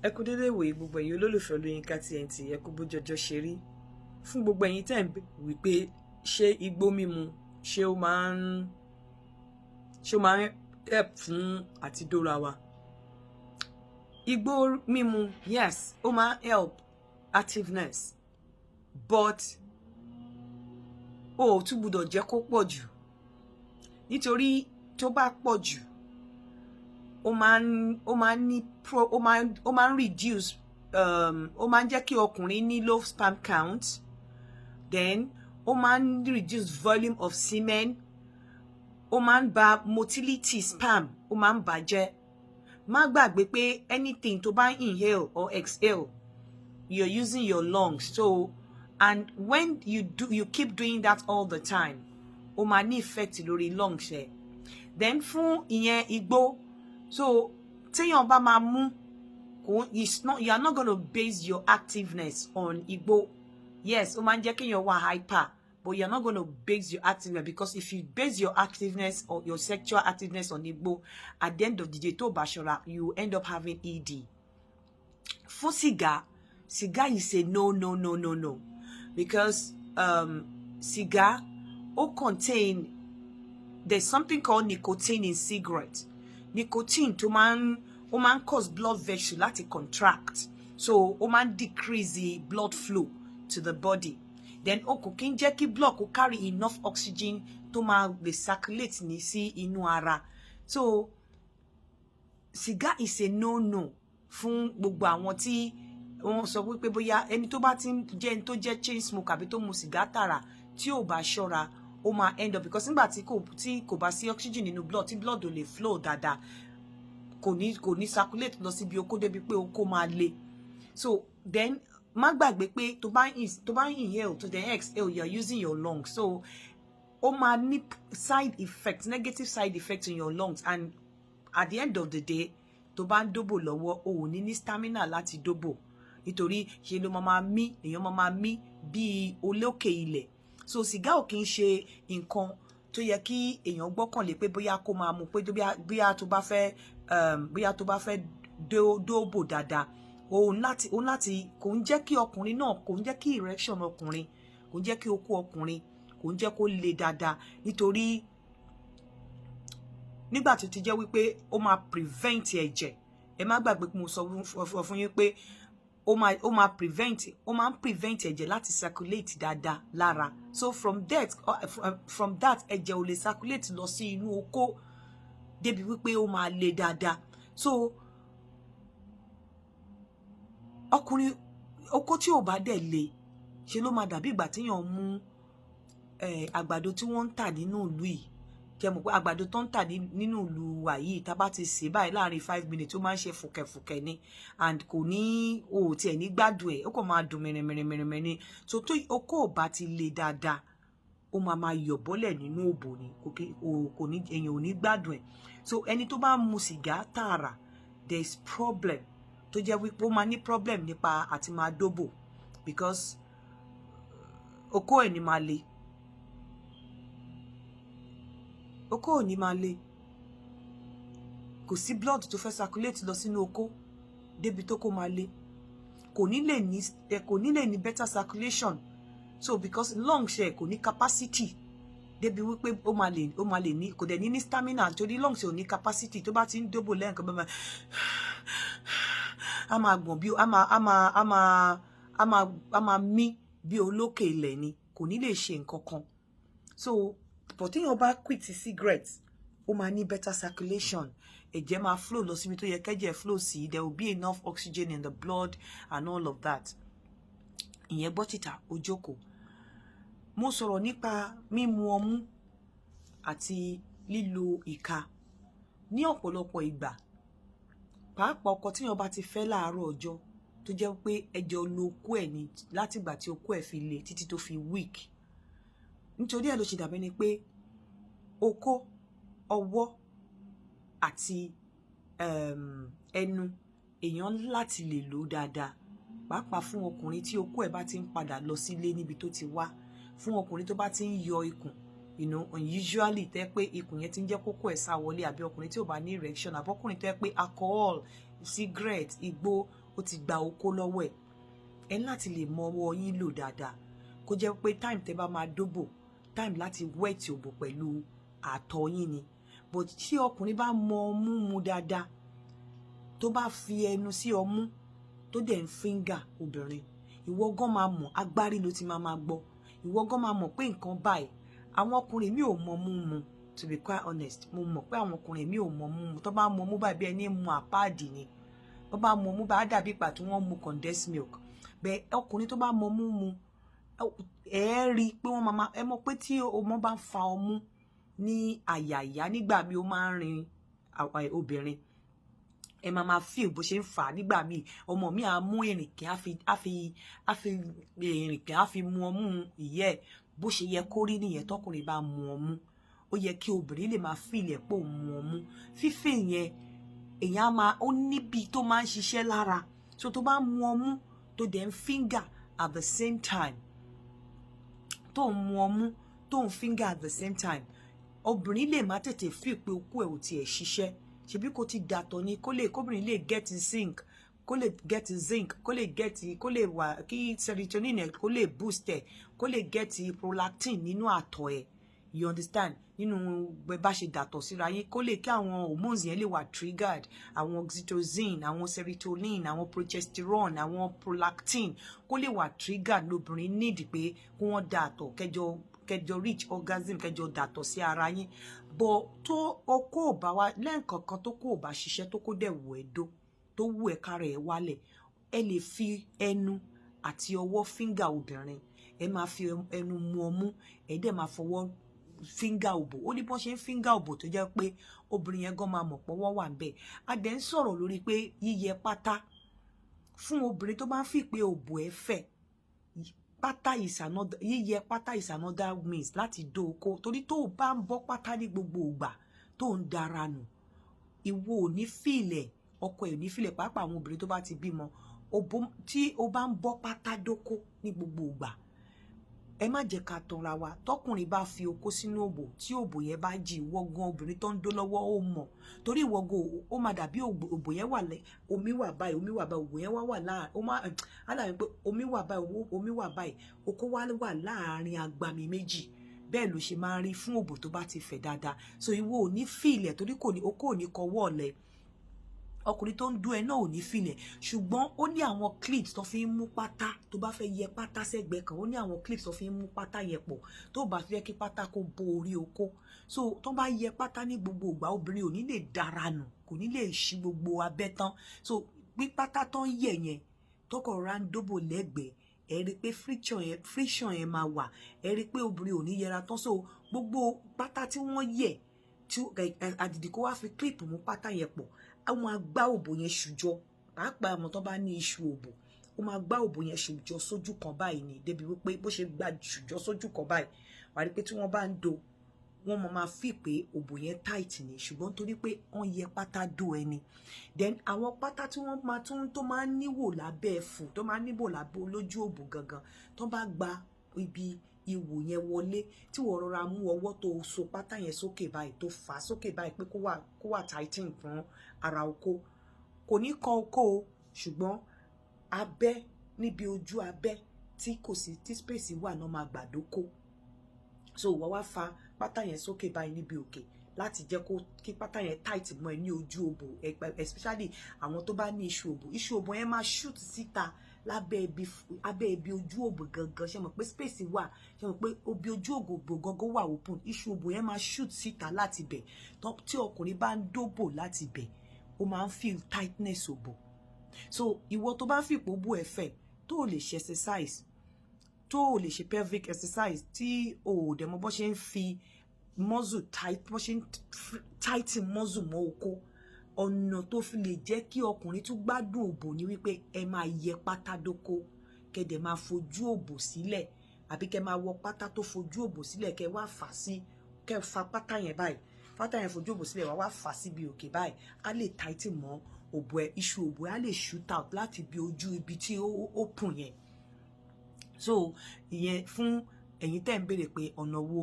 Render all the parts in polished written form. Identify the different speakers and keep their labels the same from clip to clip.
Speaker 1: Ẹ kú dédé wòye gbogbo ẹ̀yin olólùfẹ́ Olóyinka TNT, ẹ kú bójọjọ́ ṣe rí. Fún gbogbo ẹ̀yin tẹ́ ń wí pé ṣé igbó mímu ṣé ó máa ń help fún àti dóra wa. Igbó mímu, yes, ó máa ń help activeness, but ó tún gbọ́dọ̀ jẹ́ kó pọ̀ jù, nítorí tó bá pọ̀ jù ó máa ń reduce ó máa ń jẹ́ kí ọkùnrin ní low sperm count, then ó máa ń reduce volume of semen, ó máa ń ba motility sperm, ó máa ń bàjẹ́. Má gbàgbé pé anything tó bá inhale or exhale, you're using your lungs. So, and when you keep doing that all the time, ó máa ní effect lórí lungs ẹ. Then fún ìyẹn igbó, so téèyàn bá máa mú, you are not going to base your activeness on igbo. Yes, ó máa ń jẹ́ kéèyàn wà hyper, but you're not going to base your activeness, because if you base your activeness or your sexual activeness on igbo, at the end of the day, tó bá ṣọ́ra, you end up having ED. For cigar is a no, because cigar there's something called nicotine in cigarette. Nicotine tó máa ń cause blood vessel láti contract, so ó máa ń decrease the blood flow to the body. Then ó kò kí ń jẹ́ kí blood kó carry enough oxygen tó máa lè circulate ní sí inú ara. So cigar is a no fún gbogbo àwọn tí wọ́n sọ wípé bóyá ẹni tó bá ti jẹ́ ẹni tó jẹ́ chain smoke àbí tó mu cigar tààrà, tí ò bá ṣọ́ra ó máa end up, because nígbà tí kò bá sí oxygen nínú blood, tí blood ò lè flow dáadáa, kò ní circulate lọ síbi okó débi pé okó máa le. So then má gbàgbé pé tó bá inhale to the exhale, you are using your lungs, so ó máa ní side effects, negative side effects in your lungs, and at the end of the day, tó bá ń dóbò lọ́wọ́, o ò ní stamina láti dóbò, nítorí ṣe ló èèyàn máa mí bí olókè ilẹ̀. So cigar ò kì í ṣe nǹkan tó yẹ kí èèyàn gbọ́kànlé pé bóyá kó máa mu, pé bóyá tó bá fẹ́ dóbò dáadáa, òun láti kò ń jẹ́ kí ọkùnrin náà, kò ń jẹ́ kí erection ọkùnrin, kò ń jẹ́ kí okó ọkùnrin, kò ń jẹ́ kó le dáadáa, nítorí nígbà tó ti jẹ́ wípé ó máa prevent ẹ̀jẹ̀. Ẹ má gbàgbé pé mo sọ fún yín pé ó máa ń prevent ẹ̀jẹ̀ láti circulate dáadáa lára. So from that ẹ̀jẹ̀ ò lè circulate lọ sí inú okó débi wípé ó máa le dáadáa. So ọkùnrin, okó tí ò bá dẹ̀ le, ṣe ló máa dàbí ìgbà téèyàn mú àgbàdo tí wọ́n ń tà nínú ìlú yìí. Kẹ́ mọ̀ pé àgbàdo tó ń tà nínú ìlú wa yìí, tá bá ti sè báyìí láàrin 5 minutes ó máa ń ṣe fùkẹ̀fùkẹ̀ ni, and kò ní tiẹ̀ ní gbádùn ẹ̀, ó kàn máa dùn mẹ̀rẹ̀mẹ̀rẹ̀ ni. So tó okó ò bá ti le dáadáa, ó máa yọ̀ bọ́lẹ̀ nínú òbò ni, èèyàn ò ní gbádùn ẹ̀. So ẹni tó bá mu sìgá tààrà, there is problem tó jẹ́ wípé ó máa ní problem nípa àti máa dóbò, because okó ẹ̀ ní máa le. Okó ò ní máa le, kò sí blood tó fẹ́ circulate lọ sínú okó débi tó kó máa le, kò ní lè ní better circulation. So because lungs ẹ̀ kò ní capacity débi wípé ó máa lè ní, kò dẹ̀ ní stamina, torí lungs ẹ̀ ò ní capacity. Tó bá ti ń dóbò lẹ́ẹ̀kan bẹ́ẹ̀ a máa gbọ̀n bí a máa mí bí olókè ilẹ̀ ni, kò ní lè ṣe nǹkan kan. So but téèyàn bá quit cigarette, ó máa ní better circulation, ẹ̀jẹ̀ máa flow lọ síbi tó yẹ kẹ́jẹ̀ flow sí, there will be enough oxygen in the blood and all of that. Ìyẹn gbọ́ títà ó jókòó. Mo sọ̀rọ̀ nípa mímu ọmú àti lílo ìka. Ní ọ̀pọ̀lọpọ̀ ìgbà, pàápàá ọkọ téèyàn bá ti fẹ́ láàárọ̀ ọjọ́, tó jẹ́ pé ẹ̀jẹ̀ lo okó ẹ̀ ní láti ìgbà tí okó ẹ̀ fi le títí tó fi weak, nítorí ẹ̀ ló ṣe dàbí ni pé okó, ọwọ́ àti ẹnu èèyàn láti lè lò dáadáa, pàápàá fún ọkùnrin tí okó ẹ̀ bá ti ń padà lọ sílé níbi tó ti wá, fún ọkùnrin tó bá ti ń yọ ikùn, unusually tẹ́ pé ikùn yẹn ti ń jẹ́ kókó ẹ̀ sá wọlé, àbí ọkùnrin tí ò bá ní erection, àbí ọkùnrin tẹ́ pé alcohol, cigarette, igbó ó ti gba okó lọ́wọ́ ẹ̀. Ẹ láti lè mọ ọwọ́ yín lò dáadáa kó jẹ́ pé time tẹ́ bá máa dóbò time láti wet òbò pẹ̀lú àtọ̀ yín ni. But tí ọkùnrin bá mọ ọmú mu dáadáa tó bá fi ẹnu sí ọmú tó dẹ̀ ń finger obìnrin, ìwọ gan máa mọ̀, agbárí ló ti máa gbọ́. Ìwọ gan máa mọ̀ pé nǹkan báyìí. Àwọn ọkùnrin mi ò mọ ọmú mu, to be quite honest. Mo mọ̀ pé àwọn ọkùnrin mi ò mọ ọmú mu. Tó bá mọ ọmú báyìí bí ẹni mu àpáàdì ni. Tó bá mọ ọmú báyìí á dàbí ìgbà tí wọ́n mu condensed milk. Bẹ́ẹ̀ ọkùnrin tó bá mọ ọmú mu, ẹ rí pé wọ́n máa ẹ mọ̀ pé tí ọmọ bá ń fa ọmú ní àyà ìyá nígbà mi ó máa ń rin obìnrin. Ẹ máa feel bó ṣe ń fà nígbà míì. Ọmọ mi á mú ìrìnkè á fi ìrìnkè á fi mu ọmú ìyẹ́ ẹ̀ bó ṣe yẹ kó rí nìyẹn tọkùnrin bá mu ọmú. Ó yẹ kí obìnrin lè máa feel ẹ̀ pé òun mu ọmú. Fífeel yẹn èèyàn á máa ó níbi tó máa ń ṣiṣẹ́ lára. So tó bá mu ọmú tó dẹ̀ ń finger at the same time, tó ń mu ọmú tó ń finger at the same time, obìnrin lè má tètè feel pé okó ẹ̀ ò tiẹ̀ ṣiṣẹ́. Ṣebí kó ti dàtọ̀ ni kóbìnrin lè get zinc, kó lè wà kí serotonin ẹ̀ kó lè boost ẹ̀, kó lè get prolactin nínú àtọ̀ ẹ̀. You understand? Nínú bá ṣe dàtọ̀ síra yín kó lè kí àwọn hormones yẹn lè wà triggered, àwọn oxytocin, àwọn serotonin, àwọn progesterone, àwọn prolactin kó lè wà triggered. Lóbìnrin need pé kó wọ́n dàtọ̀ kẹjọ reach orgasm, kẹjọ dàtọ̀ sí ara yín. Bọ̀ tó okó ò bá wá lẹ́ǹkankan tó kó ò bá ṣiṣẹ́ tó kó dẹ̀ wù ẹ́ dó tó wù ẹ́ kára ẹ̀ wálẹ̀, ẹ lè fi ẹnu àti ọwọ́ finger obìnrin. Ẹ máa fi ẹnu mu ọmú, ẹ dẹ̀ máa fọwọ́ finger òbò. Ó ní bọ́n ṣe ń finger òbò tó jẹ́ pé obìnrin yẹn gan máa mọ̀ pé wọ́n wà ńbẹ̀. A dẹ̀ ń sọ̀rọ̀ lórí pé yíyẹ pátá fún obìnrin tó bá ń fi pé òbò ẹ̀ fẹ̀. Yíyẹ pátá is another means láti dó okó. Torí tó o bá ń bọ́ pátá ní gbogbo ìgbà tó ń dára nù, ìwọ ò ní fìlẹ̀, ọkọ ẹ̀ ò ní fìlẹ̀. Pàápàá àwọn obìnrin tó bá ti bímọ, tí o bá ń bọ́ pátá dóko ní gbogbo ìgbà, ẹ má jẹ́ ká tanra wa. Tọkùnrin bá fi okó sínú òbò tí òbò yẹn bá jì, ìwọ gan obìnrin tó ń dó lọ́wọ́ ó mọ̀. Torí ìwọ gan ó máa dàbí òbò yẹn wà omi wà báyìí òbò yẹn wà láàrin. Ó máa dàbí pé omi wà báyìí okó wà láàrin agbami méjì. Bẹ́ẹ̀ ló ṣe máa ń rí fún òbò tó bá ti fẹ̀ dáadáa. So ìwọ ò ní fìlẹ̀ torí okó ò ní kọwọ́ ọ̀lẹ. Ọkùnrin tó ń dún ẹ náà ò ní fìlẹ̀. Ṣùgbọ́n ó ní àwọn clips tó fi ń mú pátá. Tó bá fẹ́ yẹ pátá sẹ́gbẹ̀ẹ́ kan, ó ní àwọn clips tó fi ń mú pátá yẹn pọ̀. Tó bá fẹ́ kí pátá kó bo orí okó. So tó bá yẹ pátá ní gbogbo ìgbà, obìnrin ò ní lè dára nù, kò ní lè ṣí gbogbo abẹ́ tán. So bí pátá tó ń yẹ yẹn tọkọ ra ń dóbò lẹ́gbẹ̀ẹ́, ẹ rí pé friction yẹn máa wà. Ẹ rí pé obìnrin ò ní yẹra tán. So gbogbo pátá tí wọ́n yẹ tí àdìdì kó wá fi clip mú pátá yẹn pọ̀, àwọn agbá òbò yẹn ṣùjọ. Pàápàá àwọn tó bá ní iṣu òbò, ó máa gbá òbò yẹn ṣùjọ sójú kan báyìí ni. Débi wípé bó ṣe gbá ṣùjọ sójú kan báyìí, wà á rí pé tí wọ́n bá ń do, wọ́n máa fi pé òbò yẹn tight ni. Ṣùgbọ́n torí pé wọ́n yẹ pátá dó ẹni. Then àwọn pátá tí wọ́n máa tó máa ń níwò lábẹ́ ẹ̀fù, tó máa ń níwò lábẹ́ olójú òbò gangan, tó bá gba ibi ìwò yẹn wọlé, tí wọ́n rọra mú ọwọ́ tó so pátá yẹn sókè báyìí, tó fà á sókè báyìí pé kó wà tighten fún ara okó. Kò ní kan okó o, ṣùgbọ́n abẹ́ níbi ojú abẹ́ tí space wà náà máa gbàdókó. So wọ́n wá fa pátá yẹn sókè báyìí níbi òkè láti jẹ́ kí pátá yẹn tight mọ́ ẹ ní ojú òbò, especially àwọn tó bá ní iṣu òbò. Iṣu òbò yẹn máa shoot síta abẹ́ ibi ojú òbò gangan. Ṣé mọ̀ pé space wà? Ṣé mọ̀ pé ibi ojú òbò gangan wà open? Iṣu òbò yẹn máa shoot síta láti bẹ̀. Tí ọkùnrin bá ń dóbò láti bẹ̀, ó máa ń feel tightness òbò. So ìwọ tó bá ń fi ìpòbò ẹ̀ fẹ̀, tó lè ṣe exercise, tó lè ṣe pelvic exercise, tí o dẹ̀ mọ̀ bó ṣe ń fi muscle bó ṣe ń tighten muscle mọ́ okó, ọ̀nà tó fi lè jẹ́ kí ọkùnrin tún gbádùn òbò ni wípé ẹ máa yẹ pátá dóko, kẹ́dẹ̀ máa fojú òbò sílẹ̀, àbí kẹ́ máa wọ pátá tó fojú òbò sílẹ̀, kẹ́ wá fà sí, kẹ́ fa pátá yẹn báyìí, pátá yẹn fojú òbò sílẹ̀, wá fà sí bí òkè báyìí, á lè tighten mọ́ òbò ẹ, iṣu òbò ẹ á lè shoot out láti bí ojú ibi tí ó open yẹn. So ìyẹn fún ẹ̀yin tẹ́ ń béèrè pé ọ̀nà wo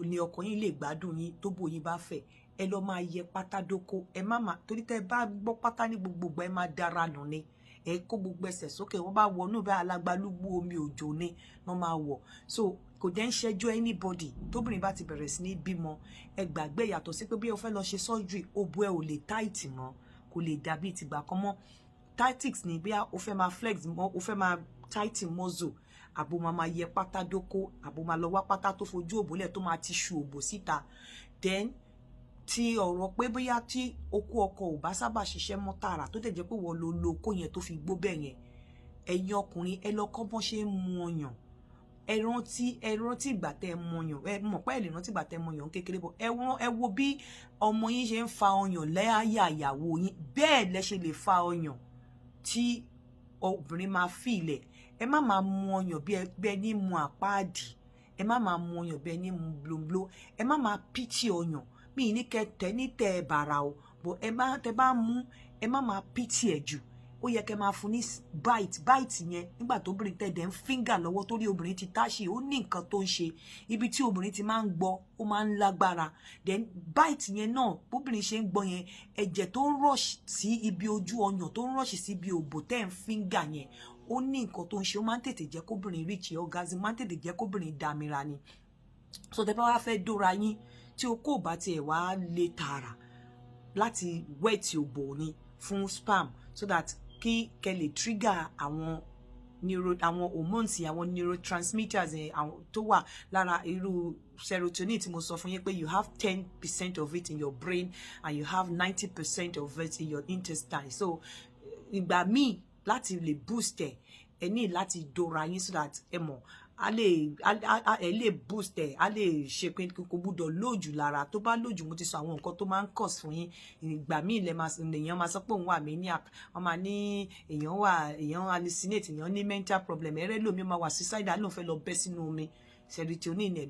Speaker 1: ni ọkọ yín lè gbádùn yín tó bò yín bá fẹ̀. ẹ lọ máa yẹ pátá dóko. Ẹ má máa, torí tẹ́ bá gbọ́ pátá ní gbogbo ẹ máa dára nù ni. Ẹ kó gbogbo ẹsẹ̀ sókè, wọ́n bá wọnú bá alágbálúgbú omi òjò ni wọ́n máa wọ̀. So kò dẹ̀ ń ṣẹjọ́ anybody. Tóbìnrin bá ti bẹ̀rẹ̀ sí ní bímọ, ẹ gbàgbé yàtọ̀ sí pé bí o fẹ́ lọ ṣe surgery, òbò ẹ ò lè tight mọ́, kò lè dàbí tìgbà kan mọ́. Tactics ni bí o fẹ́ máa flex mọ́, o fẹ́ máa tighten muscle, àbò máa yẹ pátá dóko, àbò máa lọ wá pátá tó fojú òbólẹ̀ tó máa ti ṣu òbò síta. Then tí ọ̀rọ̀ pé bóyá tí okó ọkọ ò bá sábà ṣiṣẹ́ mọ́ tààrà tó dẹ̀ jẹ́ pé wọ́n lo okó yẹn tó fi gbó bẹ́ẹ̀ yẹn, ẹ̀yin ọkùnrin ẹ lọ kọ́ bọ́n ṣe ń mu ọyàn. Ẹ rántí ìgbà tẹ́ mu ọyàn, ẹ mọ̀ pé ẹ lè rántí ìgbà tẹ́ mu ọyàn kékeré bọ̀. Ẹ wo bí ọmọ yín ṣe ń fa ọyàn lẹ́yà ìyàwó yín, bẹ́ẹ̀ lẹ ṣe lè fa ọyàn tí obìnrin máa fi ilẹ̀. Ẹ má máa mu ọyàn bí ẹni mu àpáàdì, ẹ má máa mu ọyàn bí ẹni mu blóńbló, ẹ má máa pìtì ọyàn. Mi ní kẹ́ tẹ́ ní tẹ́ bàrà o, but tẹ́ bá mú, ẹ má máa pìtì ẹ̀ jù. Ó yẹ kẹ́ máa fún ní bite yẹn nígbà tó obìnrin tẹ́ dẹ̀ ń finger lọ́wọ́, torí obìnrin ti táṣì, ó ní nǹkan tó ń ṣe. Ibi tí obìnrin ti máa ń gbọ́ ó máa ń lágbára. Then bite yẹn náà bóbìnrin ṣe ń gbọ́ yẹn, ẹ̀jẹ̀ tó ń rush sí ibi ojú ọyàn, tó ń rush sí ibi òbò tẹ́ ń finger yẹn, ó ní nǹkan tó ń ṣe. Ó máa ń tètè jẹ́ kóbìnrin reach orgasm, máa ń tètè jẹ́ kóbìnrin dàmíra ni. So tẹ́ bá wá fẹ́ dóra yín, tí okó bá tiẹ̀ wá lè tààrà láti wet òbò ni fún sperm, so that kí kẹ́ lè trigger àwọn hormones, àwọn neurotransmitters àwọn tó wà lára irú serotonin tí mo sọ fún yín pé you have 10% of it in your brain and you have 90% of it in your intestine. So ìgbà míì láti lè boost ẹ ní láti dóra yín, so that ẹ mọ̀ ẹ lè boost a lè ṣe pé kò gbúdọ̀ lójú lára. Tó bá lójú, mo ti sọ àwọn nǹkan tó máa ń cause fún yín. Ìgbà míì èèyàn máa sọ pé òun wà maniac, wọ́n máa ní èèyàn hallucinate, èèyàn ní mental problem, ẹ̀rẹ́ lómi máa wà suicidal, lóun fẹ́ lọ bẹ́ sínú omi. Serotonin ẹ̀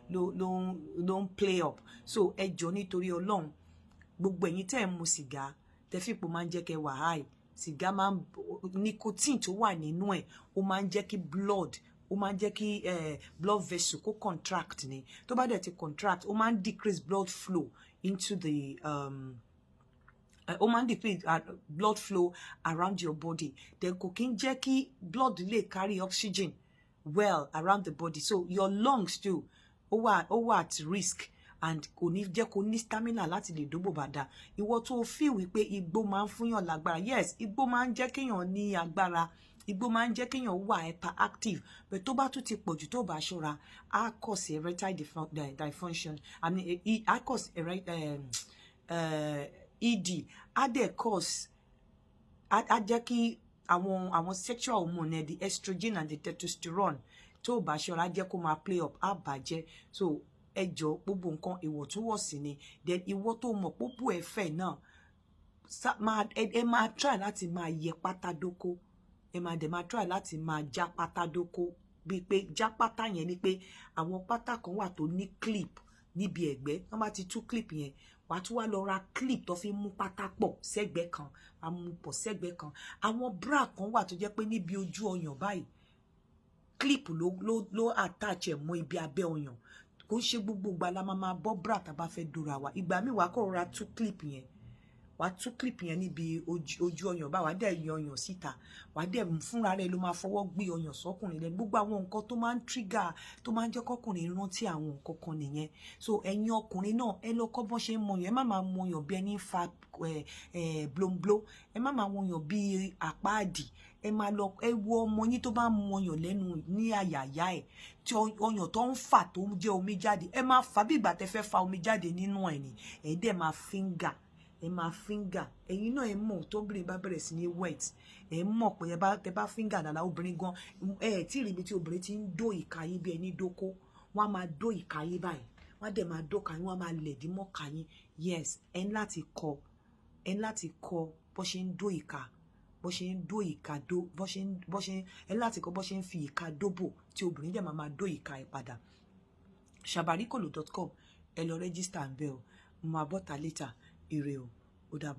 Speaker 1: ló ń play up. So ẹ jọ̀ọ́ nítorí Ọlọ́run, gbogbo ẹ̀yin tẹ́ ẹ̀ mu sìgá, tẹ́fìpò máa ń jẹ́ kẹ́ wà high. Sìgá máa ń nicotine tó wà nínú ẹ̀, ó máa ń jẹ́ kí ó máa ń jẹ́ kí blood vessel kó contract ni. Tó bá dẹ̀ ti contract, ó máa ń decrease blood flow into the ó máa ń decrease blood flow around your body. Then kò kí ń jẹ́ kí blood lè carry oxygen well around the body. So your lungs too ó wà at risk, and kò ní jẹ́ kó ní stamina láti lè dóbò bàdà. Ìwọ tó feel wípé igbó máa ń fúnyàn lágbára, yes, igbó máa ń jẹ́ kéèyàn ní agbára, igbó máa ń jẹ́ kéèyàn wà hyperactive, but tó bá tún ti pọ̀jù tó bá ṣọ́ra, á cause erectile dysfunction, I mean á cause ED, á dẹ̀ cause á jẹ́ kí àwọn sexual hormone, the estrogen and the testosterone, tó bá ṣọ́ra jẹ́ kó máa play up, á bàjẹ́. So ẹ jọ̀ọ́ gbogbo nǹkan ìwọ̀ntúnwọ̀nsì ni. Then ìwọ tó mọ̀ pópó ẹ̀fẹ̀ náà, ẹ máa try láti máa yẹ pátá dóko, ẹ máa try láti máa já pátá dóko. Bíi pé já pátá yẹn ni pé àwọn pátá kan wà tó ní clip níbi ẹ̀gbẹ́, wọ́n bá ti tú clip yẹn, wàá tún wá lọ ra clip tó fi mú pátá pọ̀ sẹ́gbẹ́ kan, wàá mú pọ̀ sẹ́gbẹ́ kan. Àwọn bra kan wà tó jẹ́ pé níbi ojú ọyàn báyìí, clip ló attach ẹ̀ mọ́ ibi abẹ́ ọyàn. Kò ń ṣe gbogbo ìgbà la máa bọ́ bra tá bá fẹ́ dóra wa. Ìgbà míì wàá kọ́ ra tú clip yẹn, wàá tú clip yẹn níbi ojú ọyàn bá wàá dẹ̀ yọ ọyàn síta, wàá dẹ̀ fúnra rẹ̀ ló máa fọwọ́ gbé ọyàn sọ́kùnrin lẹ́nu. Gbogbo àwọn nǹkan tó máa ń trigger, tó máa ń jẹ́ kọ́kùnrin rántí àwọn nǹkan kan nìyẹn. So ẹ̀yin ọkùnrin náà, ẹ lọ kọ́ bọ́n ṣe ń mọyàn. Ẹ má máa mọyàn bí ẹni ń fa blóńbló, ẹ má máa mọyàn bí àpáàdì. Ẹ máa lọ, ẹ wo ọmọ yín tó bá ń mọyàn lẹ́nu ní àyàyá ẹ̀, tí ọyàn tó ń fà tó ń jẹ́ omi jáde, ẹ máa fà bí ìgbà tẹ́ fẹ́ fa omi jáde nínú ẹ̀ ni. Ẹ dẹ̀ máa finger, ẹ̀yin náà ẹ mọ̀ tóbìnrin bá bẹ̀rẹ̀ sí ní wet, ẹ mọ̀ pé tẹ́ bá finger dáadáa, obìnrin gan tí rí ibi tí obìnrin ti ń dó ìka yín bí ẹni dóko, wọ́n á máa dó ìka yín báyìí, wọ́n á dẹ̀ máa dó ìka yín, wọ́n á máa lẹ̀dí mọ́ ìka yín. Yes, ẹ ní láti kọ́ bó ṣe ń dó ìka, bó ṣe ń dó ìka ẹ ní láti kọ́ bó ṣe ń fi ìka dóbò tí obìnrin dẹ̀ máa dó ìka ẹ padà. shabarikolo.com, ẹ lọ register ń bẹ o, mo máa bọ́ta later. Ire o, ó dàbọ̀.